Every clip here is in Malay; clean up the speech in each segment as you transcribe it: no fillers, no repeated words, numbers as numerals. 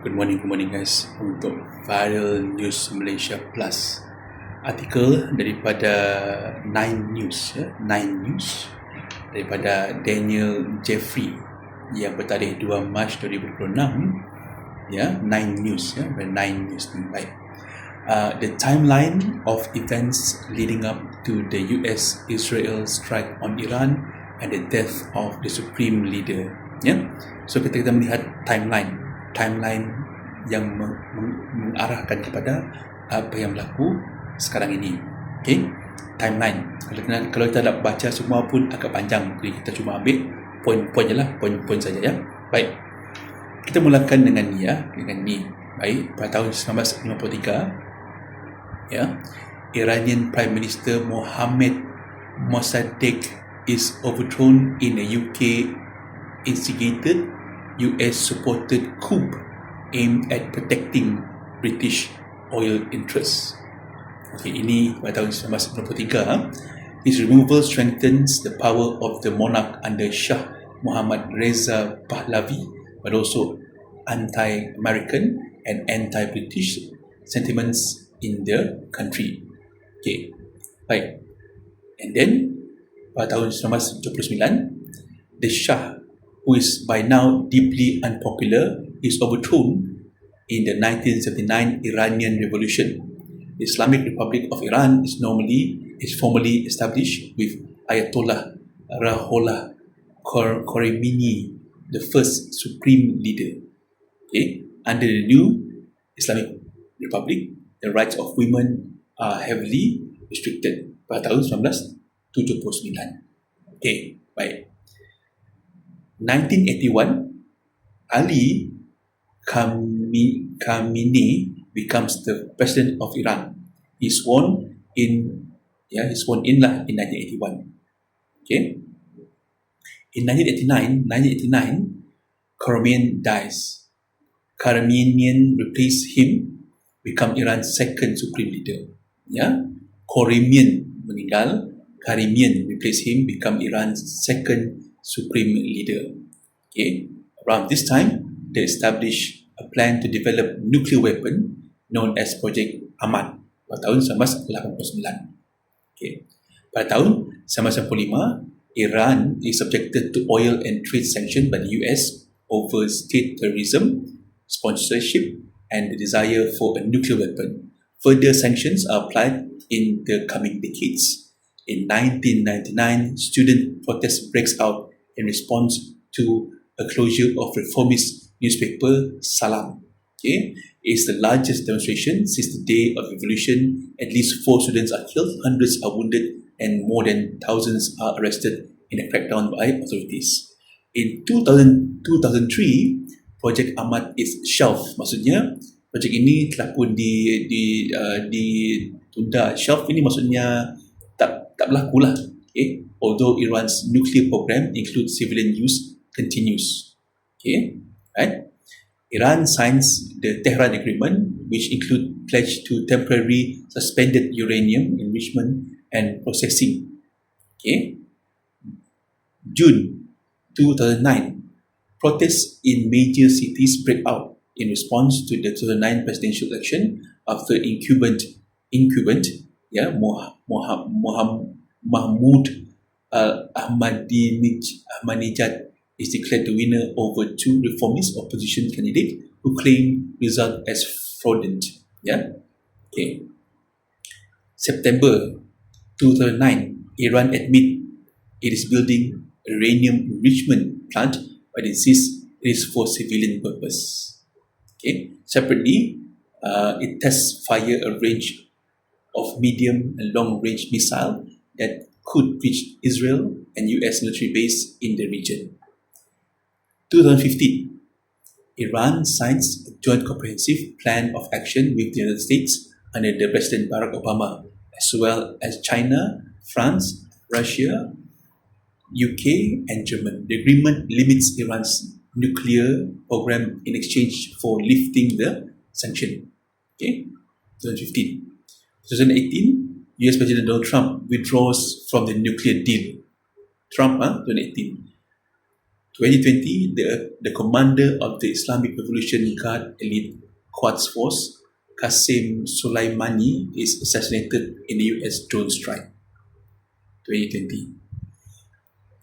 Good morning guys. Untuk Viral News Malaysia Plus, artikel daripada Nine News, Nine News daripada Daniel Jeffrey yang bertarikh 2 Mac 2026, Nine News, Nine News. Baik. The timeline of events leading up to the US-Israel strike on Iran and the death of the supreme leader. So kita melihat timeline yang mengarahkan kepada apa yang berlaku sekarang ini. Okay, timeline. Kalau kita nak baca semua pun agak panjang, jadi kita cuma ambil poin-poin je lah, poin-poin saja ya. Baik, kita mulakan dengan ni. Baik, pada tahun 1953, Iranian Prime Minister Mohammad Mossadegh is overthrown in a UK instigated US-supported coup aimed at protecting British oil interests. Okay, ini pada tahun 1993. His removal strengthens the power of the monarch under Shah Muhammad Reza Pahlavi, but also anti-American and anti-British sentiments in the country. Okay, baik. And then pada tahun 1979, the Shah, who is by now deeply unpopular, is overthrown in the 1979 Iranian Revolution. The Islamic Republic of Iran is formally established with Ayatollah Ruhollah Khomeini, the first supreme leader. Okay, under the new Islamic Republic, the rights of women are heavily restricted pada tahun 1979. Okay, baik. 1981, Ali Khamenei becomes the president of Iran. He's sworn in in 1981. Okay. In 1989, Khomeini dies. Khamenei replaces him, become Iran's second supreme leader. Khomeini meninggal, Khamenei replaces him, become Iran's second supreme leader. Okay. Around this time, they established a plan to develop nuclear weapon known as Project Ahmad pada tahun 1989. Okay. Pada tahun 1995, Iran is subjected to oil and trade sanctions by the US over state terrorism, sponsorship, and the desire for a nuclear weapon. Further sanctions are applied in the coming decades. In 1999, student protest breaks out in response to a closure of reformist newspaper Salam. Okay, it's the largest demonstration since the day of revolution. At least 4 students are killed, hundreds are wounded, and more than thousands are arrested in a crackdown by authorities. In 2003, Project Ahmad is shelved. Maksudnya, projek ini telah pun ditunda. Shelf ini maksudnya tak berlaku lah. Okay, although Iran's nuclear program includes civilian use continues. Okay, right? Iran signs the Tehran Agreement, which include pledge to temporary suspended uranium enrichment and processing. Okay, June 2009, protests in major cities break out in response to the 2009 presidential election after incumbent Mahmoud Ahmadinejad is declared the winner over 2 reformist opposition candidates who claim result as fraudulent. Okay. September 2009, Iran admit it is building a uranium enrichment plant, but insists it is for civilian purpose. Okay. Separately, it tests fire a range of medium and long-range missile that could reach Israel and US military base in the region. 2015, Iran signs a joint comprehensive plan of action with the United States under the President Barack Obama, as well as China, France, Russia, UK, and Germany. The agreement limits Iran's nuclear program in exchange for lifting the sanction. Okay, 2015. 2018, US President Donald Trump withdraws from the nuclear deal. 2018. 2020, the commander of the Islamic Revolution Guard Elite Quds Force, Qasem Soleimani, is assassinated in the US drone strike. 2020.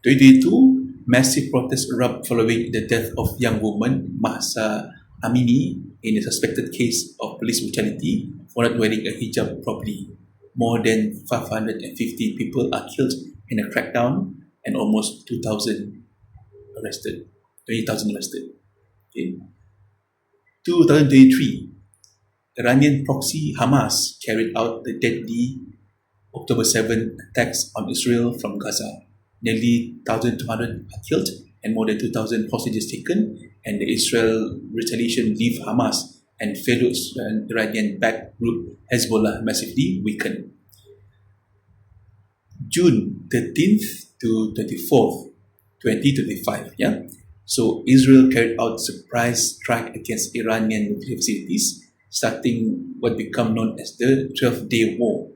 2022, massive protests erupt following the death of young woman Mahsa Amini in a suspected case of police brutality for not wearing a hijab properly. More than 550 people are killed in a crackdown and almost 20,000 arrested. Okay. 2023, Iranian proxy Hamas carried out the deadly October 7 attacks on Israel from Gaza. Nearly 1,200 are killed and more than 2,000 hostages taken, and the Israel retaliation leave Hamas and fellow Iranian-backed group Hezbollah massively weakened. June 13th to 24th, 2025. Yeah. So Israel carried out surprise strike against Iranian nuclear facilities, starting what become known as the 12-day war.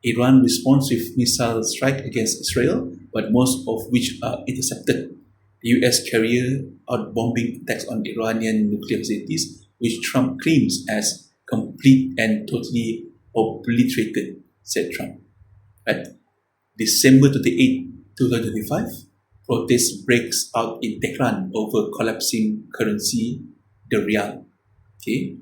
Iran responds with missile strike against Israel, but most of which are intercepted. The US carried out bombing attacks on Iranian nuclear facilities, which Trump claims as complete and totally obliterated, said Trump. Right? December 28, 2025, protest breaks out in Tehran over collapsing currency, the rial. Okay.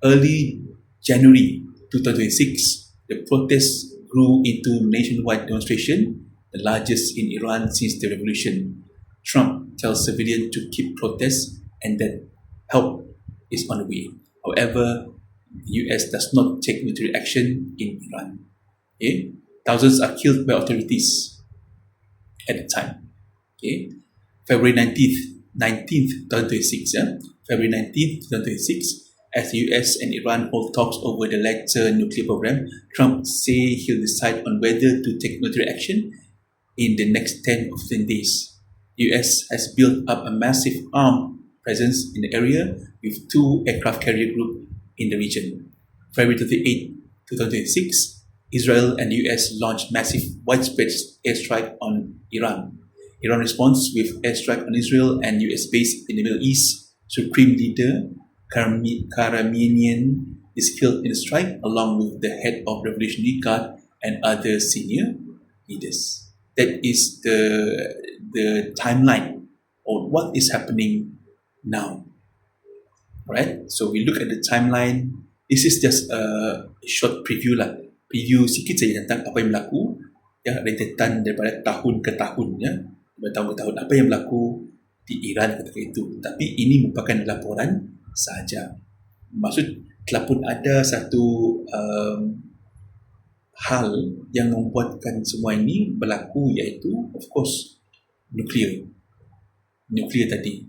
Early January 2026, the protests grew into nationwide demonstration, the largest in Iran since the revolution. Trump tells civilians to keep protests and that help is on the way. However, the US does not take military action in Iran. Okay? Thousands are killed by authorities at the time. Okay? February 19th, 2026. February 19th, 2026, as the US and Iran hold talks over the latter nuclear program, Trump say he'll decide on whether to take military action in the next 10 or 15 days. US has built up a massive armed presence in the area with 2 aircraft carrier groups in the region. February 28, 2026, Israel and the US launched massive widespread airstrike on Iran. Iran responds with airstrike on Israel and US base in the Middle East. Supreme leader Khamenei is killed in the strike along with the head of Revolutionary Guard and other senior leaders. That is the timeline of what is happening now. Right? So we look at the timeline. This is just a short preview lah. Preview sikit saja tentang apa yang berlaku, ya, rentetan daripada tahun ke tahun, ya, daripada tahun ke tahun apa yang berlaku di Iran ketika itu. Tapi ini merupakan laporan sahaja. Maksud telah pun ada satu hal yang membuatkan semua ini berlaku, iaitu of course nuklear tadi,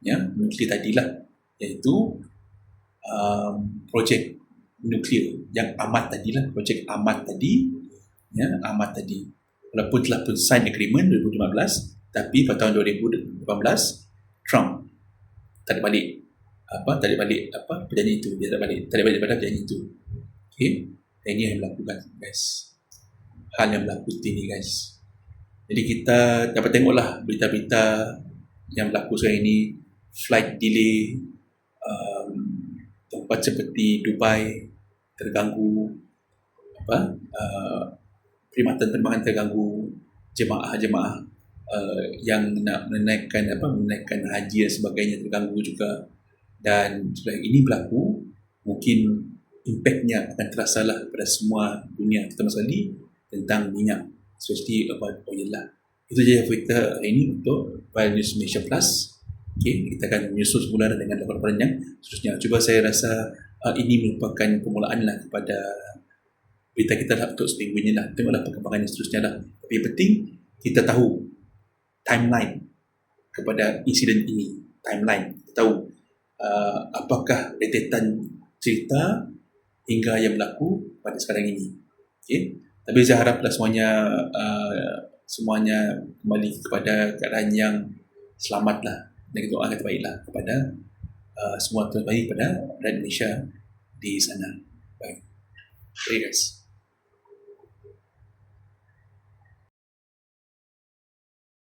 ya, nuklear tadilah, iaitu projek nuklear yang amat tadilah, projek amat tadi, ya, amat tadi. Walaupun telah pun sign agreement 2015, tapi pada tahun 2018 Trump tak balik perjanjian itu, dia tak balik pada perjanjian itu. Okay, ini yang berlaku guys, hal yang berlaku ini guys. Jadi kita dapat tengoklah berita-berita yang berlaku sekarang ini, flight delay, tempat seperti Dubai terganggu, perkhidmatan terganggu, jemaah yang nak menaikkan haji dan sebagainya terganggu juga. Dan setelah ini berlaku, mungkin impactnya akan terasa lah pada semua dunia, terutama sekali tentang minyak, especially about oil lah. Itu saja kita hari ini untuk Viral News Malaysia Plus. Okay, kita akan menyusul semula dengan laporan yang seterusnya. Cuba saya rasa ini merupakan permulaan lah kepada berita kita lah untuk seminggu ini lah. Tengoklah perkembangan yang seterusnya lah. Tapi yang penting kita tahu timeline kepada insiden ini. Timeline, kita tahu apakah rentetan cerita hingga yang berlaku pada sekarang ini. Okay? Tapi saya haraplah semuanya kembali kepada keadaan yang selamat lah, dan kita doakan terbaiklah kepada semua terbaik pada rakyat Malaysia di sana. Baik. Terima kasih.